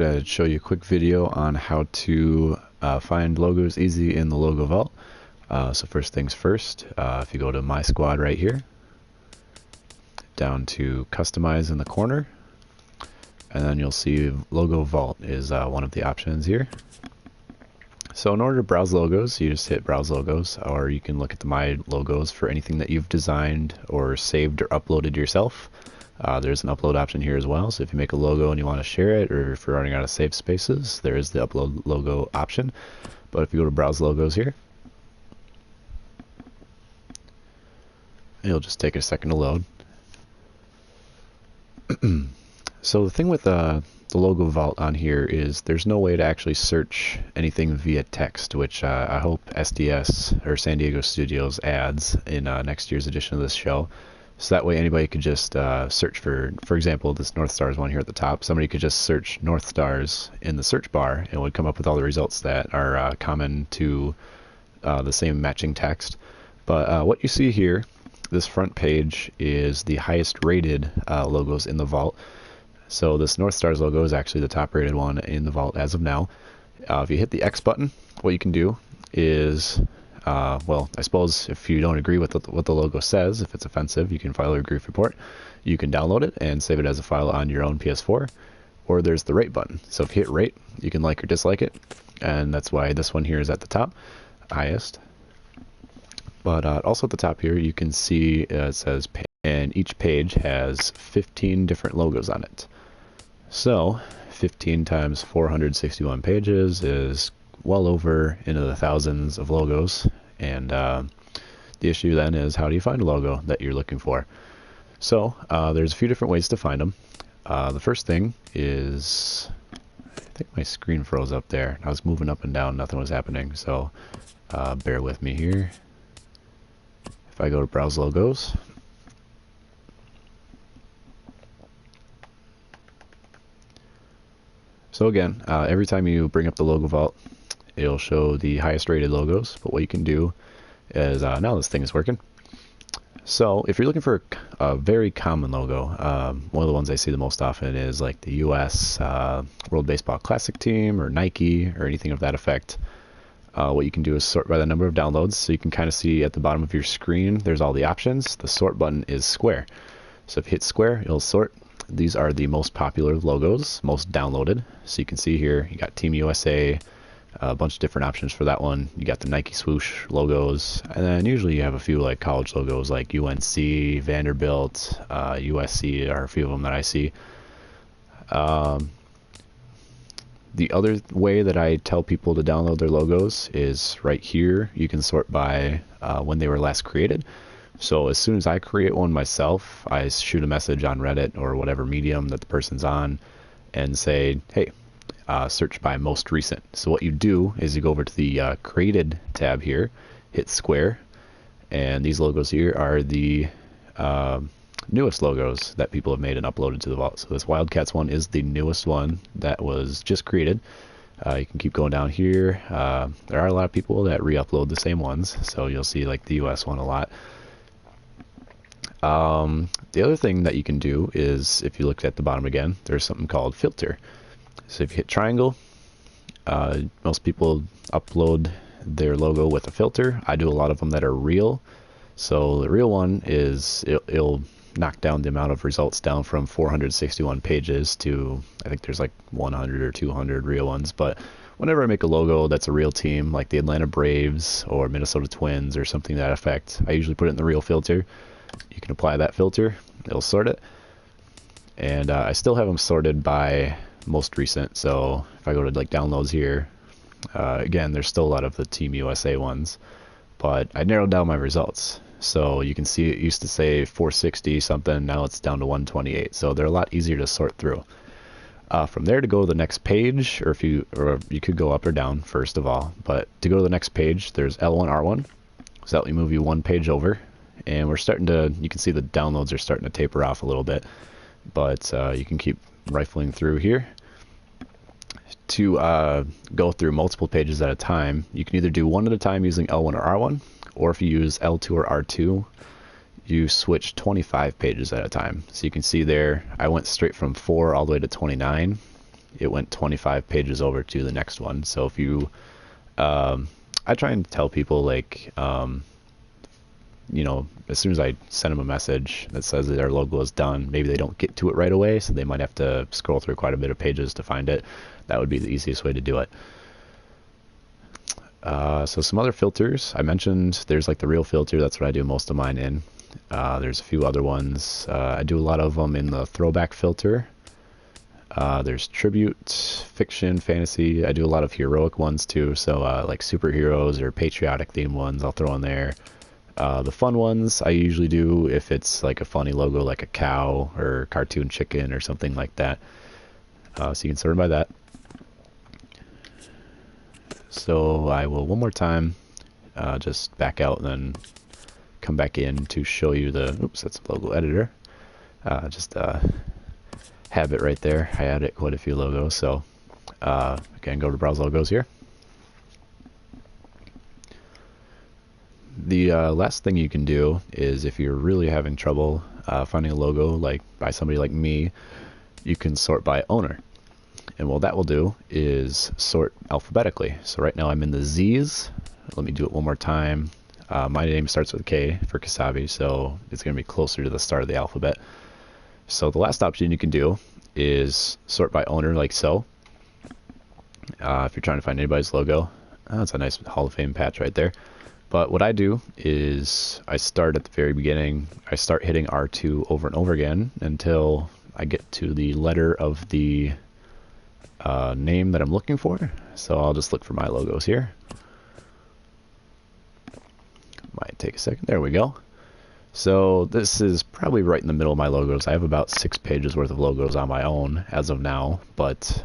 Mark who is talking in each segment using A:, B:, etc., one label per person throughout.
A: Show you a quick video on how to find logos easy in the logo vault. So first things first, if you go to My Squad right here, down to Customize in the corner, and then you'll see Logo Vault is one of the options here. So in order to browse logos, you just hit Browse Logos, or you can look at the My Logos for anything that you've designed or saved or uploaded yourself. There's an upload option here as well, so if you make a logo and you want to share it, or if you're running out of save spaces, there is the upload logo option. But if you go to Browse Logos here, it'll just take a second to load. So the thing with the logo vault on here is there's no way to actually search anything via text, which I hope SDS or San Diego Studios adds in next year's edition of this show. So that way anybody could just search for example, this North Stars one here at the top. Somebody could just search North Stars in the search bar and it would come up with all the results that are common to the same matching text. But what you see here, this front page, is the highest rated logos in the vault. So this North Stars logo is actually the top rated one in the vault as of now. If you hit the X button, what you can do is well, I suppose if you don't agree with what the logo says, if it's offensive, you can file a grief report. You can download it and save it as a file on your own PS4, or there's the rate button. So if you hit rate, you can like or dislike it, and that's why this one here is at the top, highest. But also at the top here, you can see it says, and each page has 15 different logos on it. So 15 times 461 pages is well over into the thousands of logos, and the issue then is, how do you find a logo that you're looking for? So there's a few different ways to find them. The first thing is, I think my screen froze up there. I was moving up and down, nothing was happening, so bear with me here. If I go to Browse Logos, so again, every time you bring up the logo vault, it'll show the highest rated logos. But what you can do is, now this thing is working. So if you're looking for a very common logo, one of the ones I see the most often is like the US World Baseball Classic team or Nike or anything of that effect. What you can do is sort by the number of downloads. So you can kind of see at the bottom of your screen, there's all the options. The sort button is square. So if you hit square, it'll sort. These are the most popular logos, most downloaded. So you can see here, you got Team USA, a bunch of different options for that one. You got the Nike swoosh logos, and then usually you have a few like college logos like UNC, Vanderbilt, USC are a few of them that I see. The other way that I tell people to download their logos is right here. You can sort by when they were last created. So as soon as I create one myself, I shoot a message on Reddit or whatever medium that the person's on and say, hey, search by most recent. So what you do is you go over to the created tab here, hit square, and these logos here are the newest logos that people have made and uploaded to the vault. So this Wildcats one is the newest one that was just created. You can keep going down here. There are a lot of people that re-upload the same ones, so you'll see like the US one a lot. The other thing that you can do is, if you look at the bottom again, there's something called filter. So if you hit triangle, most people upload their logo with a filter. I do a lot of them that are real. So the real one is, it'll knock down the amount of results down from 461 pages to, I think there's like 100 or 200 real ones. But whenever I make a logo that's a real team, like the Atlanta Braves or Minnesota Twins or something to that effect, I usually put it in the real filter. You can apply that filter, it'll sort it. And I still have them sorted by most recent. So if I go to like downloads here, again, there's still a lot of the Team USA ones, but I narrowed down my results. So you can see it used to say 460 something, now it's down to 128. So they're a lot easier to sort through. From there, to go to the next page, or you could go up or down first of all, but to go to the next page, there's L1, R1. So that will move you one page over, and we're starting to, you can see the downloads are starting to taper off a little bit, but you can keep rifling through here. To go through multiple pages at a time, you can either do one at a time using L1 or R1, or if you use L2 or R2, you switch 25 pages at a time. So you can see there, I went straight from 4 all the way to 29. it went 25 pages over to the next one. So if you, I try and tell people, like, you know, as soon as I send them a message that says that their logo is done, maybe they don't get to it right away, so they might have to scroll through quite a bit of pages to find it. That would be the easiest way to do it. So some other filters. I mentioned there's like the real filter. That's what I do most of mine in. There's a few other ones. I do a lot of them in the throwback filter. There's tribute, fiction, fantasy. I do a lot of heroic ones too. So like superheroes or patriotic themed ones, I'll throw in there. The fun ones I usually do if it's like a funny logo, like a cow or cartoon chicken or something like that. So you can sort by that. So I will one more time just back out and then come back in to show you the, oops, that's a logo editor. Just have it right there. I added quite a few logos. So again, go to browse logos here. The last thing you can do is, if you're really having trouble finding a logo like by somebody like me, you can sort by owner. And what that will do is sort alphabetically. So right now I'm in the Z's. Let me do it one more time. My name starts with a K for Kasabi, so it's going to be closer to the start of the alphabet. So the last option you can do is sort by owner, like so. If you're trying to find anybody's logo, that's a nice Hall of Fame patch right there. But what I do is I start at the very beginning. I start hitting R2 over and over again until I get to the letter of the name that I'm looking for. So I'll just look for my logos here. Might take a second. There we go. So this is probably right in the middle of my logos. I have about 6 pages worth of logos on my own as of now, but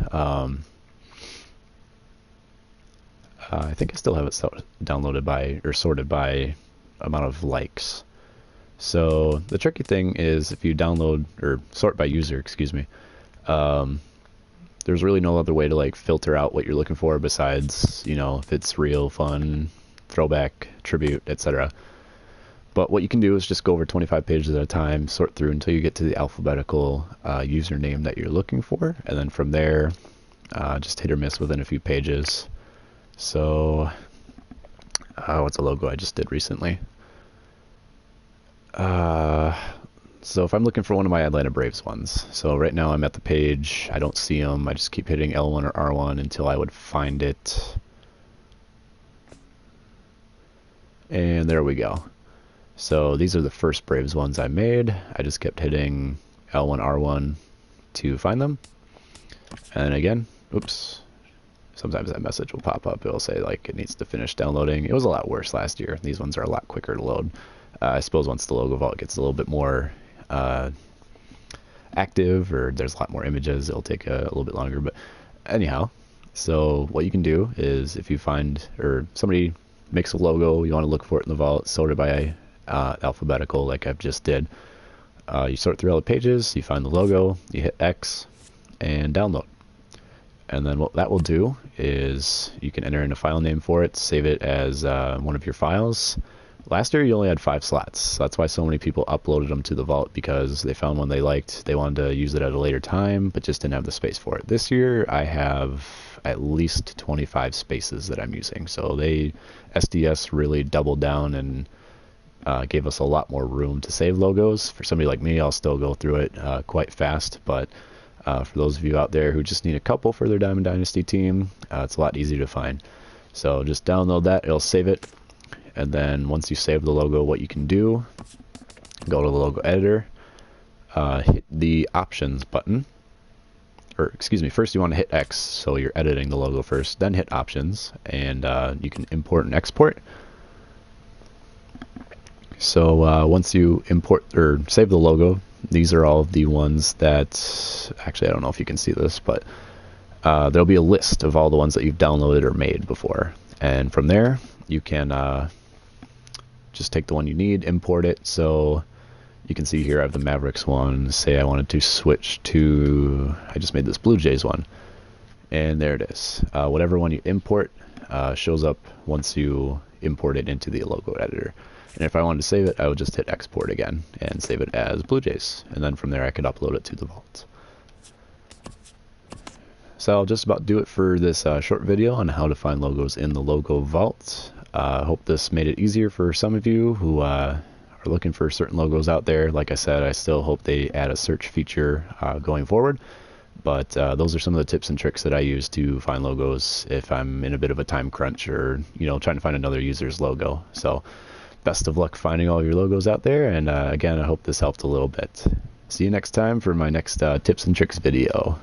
A: I think I still have it downloaded by, or sorted by amount of likes. So the tricky thing is, if you download or sort by user, excuse me, there's really no other way to like filter out what you're looking for besides, you know, if it's real, fun, throwback, tribute, etc. But what you can do is just go over 25 pages at a time, sort through until you get to the alphabetical username that you're looking for, and then from there, just hit or miss within a few pages. So, what's a logo I just did recently? So if I'm looking for one of my Atlanta Braves ones, so right now I'm at the page, I don't see them, I just keep hitting L1 or R1 until I would find it. And there we go. So these are the first Braves ones I made. I just kept hitting L1, R1 to find them. And again, oops, sometimes that message will pop up. It'll say like it needs to finish downloading. It was a lot worse last year. These ones are a lot quicker to load. I suppose once the logo vault gets a little bit more active, or there's a lot more images, it'll take a little bit longer. But anyhow, so what you can do is, if you find, or somebody makes a logo, you want to look for it in the vault, sort it by alphabetical like I've just did. You sort through all the pages, you find the logo, you hit X and download. And then what that will do is you can enter in a file name for it, save it as one of your files. Last year you only had 5 slots, so that's why so many people uploaded them to the vault, because they found one they liked, they wanted to use it at a later time, but just didn't have the space for it. This year I have at least 25 spaces that I'm using, so SDS really doubled down and gave us a lot more room to save logos. For somebody like me, I'll still go through it quite fast, but for those of you out there who just need a couple for their Diamond Dynasty team, it's a lot easier to find. So just download that, it'll save it. And then once you save the logo, what you can do, go to the logo editor, hit the options button, or excuse me, first you want to hit X, so you're editing the logo first, then hit options, and you can import and export. So once you import or save the logo, these are all the ones that, actually I don't know if you can see this, but there'll be a list of all the ones that you've downloaded or made before. And from there, you can just take the one you need, import it. So you can see here I have the Mavericks one. Say I wanted to switch to, I just made this Blue Jays one. And there it is. Whatever one you import shows up once you import it into the logo editor. And if I wanted to save it, I would just hit export again and save it as Blue Jays. And then from there I could upload it to the vault. So I'll just about do it for this short video on how to find logos in the Logo Vault. I hope this made it easier for some of you who are looking for certain logos out there. Like I said, I still hope they add a search feature going forward. But those are some of the tips and tricks that I use to find logos if I'm in a bit of a time crunch or, trying to find another user's logo. So best of luck finding all your logos out there. And again, I hope this helped a little bit. See you next time for my next tips and tricks video.